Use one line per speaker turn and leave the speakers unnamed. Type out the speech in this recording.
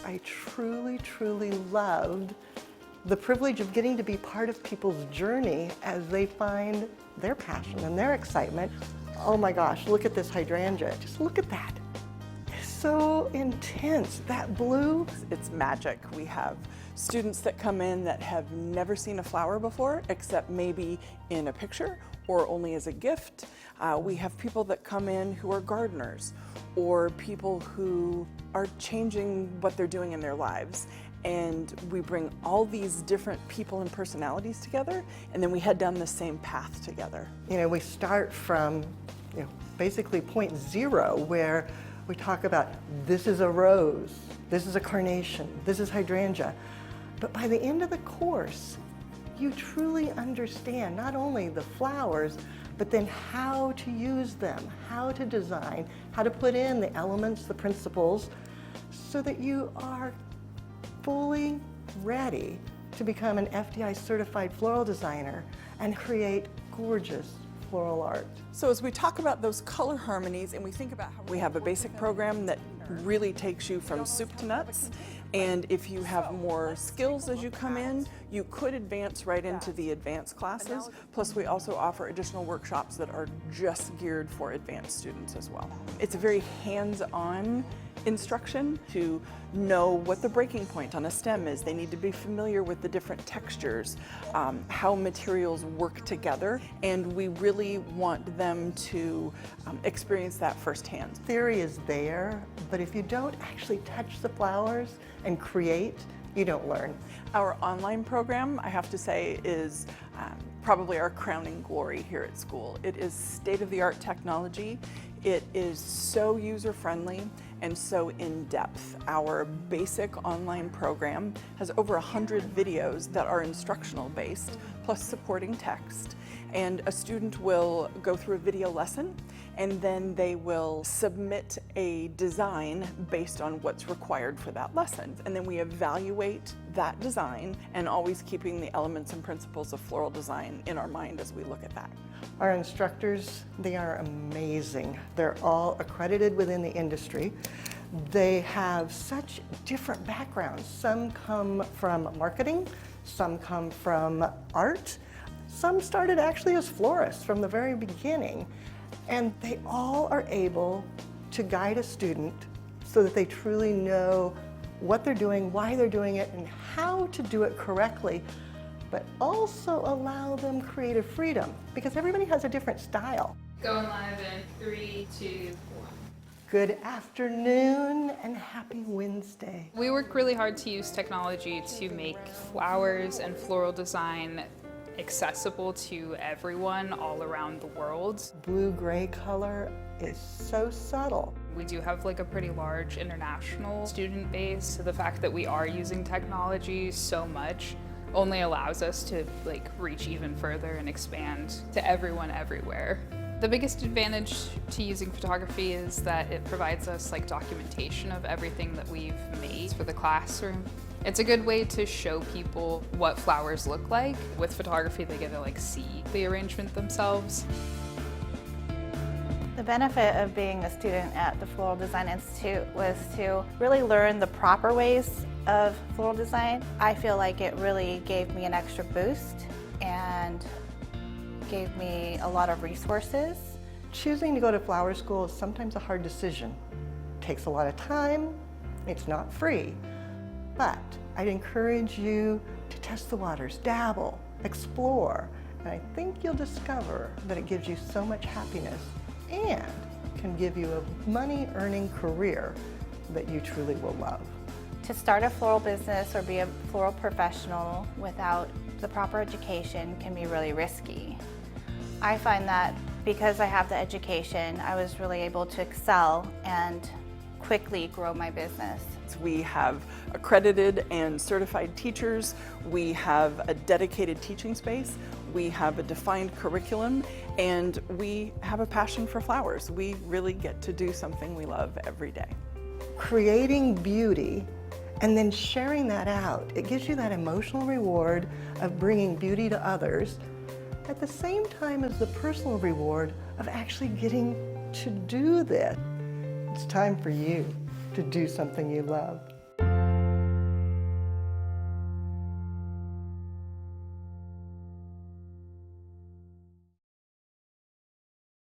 I truly, truly loved the privilege of getting to be part of people's journey as they find their passion and their excitement. Oh my gosh, look at this hydrangea. Just look at that. It's so intense, that blue.
It's magic. We have students that come in that have never seen a flower before, except maybe in a picture or only as a gift. We have people that come in who are gardeners or people who are changing what they're doing in their lives. And we bring all these different people and personalities together, and then we head down the same path together.
You know, we start from, basically point zero, where we talk about this is a rose, this is a carnation, this is hydrangea. But by the end of the course, you truly understand not only the flowers, but then how to use them, how to design, how to put in the elements, the principles, so that you are fully ready to become an FDI certified floral designer and create gorgeous floral art.
So as we talk about those color harmonies and we think about how we have a basic program that really takes you from soup to nuts, and if you have more skills as you come in, you could advance right into the advanced classes. Plus we also offer additional workshops that are just geared for advanced students as well. It's a very hands-on instruction to know what the breaking point on a stem is. They need to be familiar with the different textures, how materials work together, and we really want them to experience that firsthand.
Theory is there, but if you don't actually touch the flowers and create, you don't learn.
Our online program, I have to say, is probably our crowning glory here at school. It is state-of-the-art technology. It is so user-friendly and so in-depth. Our basic online program has over 100 videos that are instructional based, plus supporting text. And a student will go through a video lesson, and then they will submit a design based on what's required for that lesson. And then we evaluate that design, and always keeping the elements and principles of floral design in our mind as we look at that.
Our instructors, they are amazing. They're all accredited within the industry. They have such different backgrounds. Some come from marketing, some come from art, some started actually as florists from the very beginning. And they all are able to guide a student so that they truly know what they're doing, why they're doing it, and how to do it correctly, but also allow them creative freedom, because everybody has a different style.
Going live in 3, 2, 1.
Good afternoon and happy Wednesday.
We work really hard to use technology to make flowers and floral design accessible to everyone all around the world.
Blue-gray color is so subtle.
We do have like a pretty large international student base, so the fact that we are using technology so much only allows us to reach even further and expand to everyone everywhere. The biggest advantage to using photography is that it provides us documentation of everything that we've made for the classroom. It's a good way to show people what flowers look like. With photography, they get to see the arrangement themselves.
The benefit of being a student at the Floral Design Institute was to really learn the proper ways of floral design. I feel like it really gave me an extra boost and gave me a lot of resources.
Choosing to go to flower school is sometimes a hard decision. It takes a lot of time, it's not free, but I'd encourage you to test the waters, dabble, explore, and I think you'll discover that it gives you so much happiness and can give you a money-earning career that you truly will love.
To start a floral business or be a floral professional without the proper education can be really risky. I find that because I have the education, I was really able to excel and quickly grow my business.
We have accredited and certified teachers. We have a dedicated teaching space. We have a defined curriculum, and we have a passion for flowers. We really get to do something we love every day.
Creating beauty and then sharing that out, it gives you that emotional reward of bringing beauty to others at the same time as the personal reward of actually getting to do this. It's time for you to do something you love.